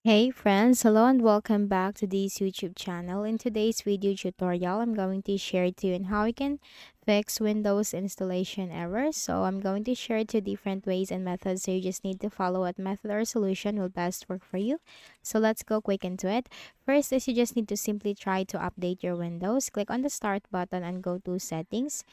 Hey friends, hello and welcome back to this YouTube channel. In today's video tutorial, I'm going to share to you on how you can fix Windows installation errors. So I'm going to share two different ways and methods, so you just need to follow what method or solution will best work for you. So let's go quick into it. First is you just need to simply try to update your Windows. Click on the start button and go to settings.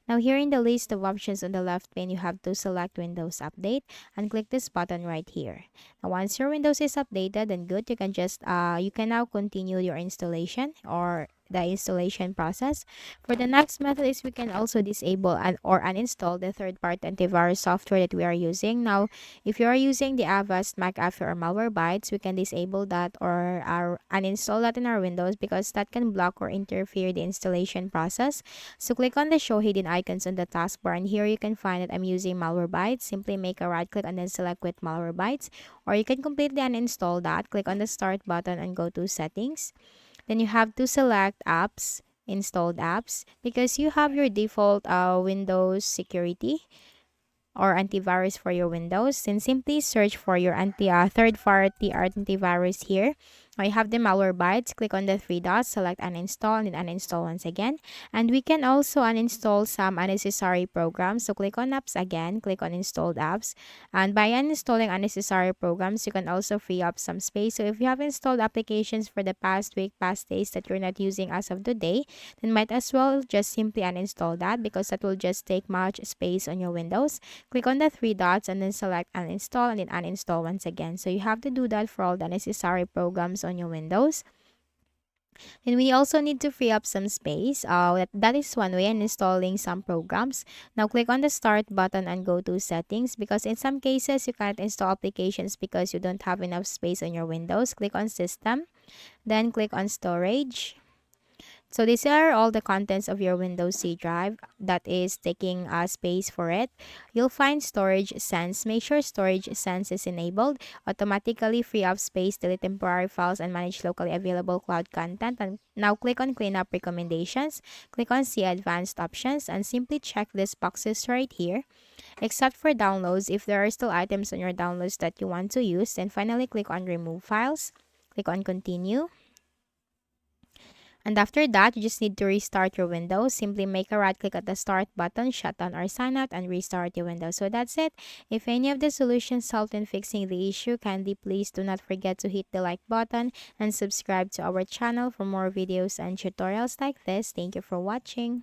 Now here in the list of options on the left pane, you have to select Windows Update and click this button right here. Now once your Windows is updated and good, you can now continue your installation or the installation process. For the next method is we can also disable or uninstall the third-party antivirus software that we are using. Now, if you are using the Avast, McAfee, or Malwarebytes, we can disable that or uninstall that in our Windows because that can block or interfere the installation process. So click on the show hidden icons on the taskbar, and here you can find that I'm using Malwarebytes. Simply make a right click and then select with Malwarebytes, or you can completely uninstall that. Click on the start button and go to settings. Then you have to select apps, installed apps, because you have your default Windows security or antivirus for your Windows, then simply search for your third-party antivirus here. I have the Malwarebytes. Click on the three dots, select uninstall, and then uninstall once again. And we can also uninstall some unnecessary programs. So click on apps again, click on installed apps. And by uninstalling unnecessary programs, you can also free up some space. So if you have installed applications for the past week, past days that you're not using as of today, then might as well just simply uninstall that because that will just take much space on your Windows. Click on the three dots and then select uninstall and then uninstall once again. So you have to do that for all the necessary programs on your Windows. And we also need to free up some space. That is one way in installing some programs. Now click on the start button and go to settings, because in some cases you can't install applications because you don't have enough space on your Windows. Click on system, then click on storage. So these are all the contents of your Windows C drive that is taking space for it. You'll find storage sense. Make sure storage sense is enabled. Automatically free up space, delete temporary files, and manage locally available cloud content. And now click on cleanup recommendations. Click on see advanced options and simply check these boxes right here. Except for downloads, if there are still items on your downloads that you want to use, then finally click on remove files. Click on continue. And after that, you just need to restart your Windows. Simply make a right click at the start button, shut down or sign out, and restart your Windows. So that's it. If any of the solutions helped in fixing the issue, kindly please do not forget to hit the like button and subscribe to our channel for more videos and tutorials like this. Thank you for watching.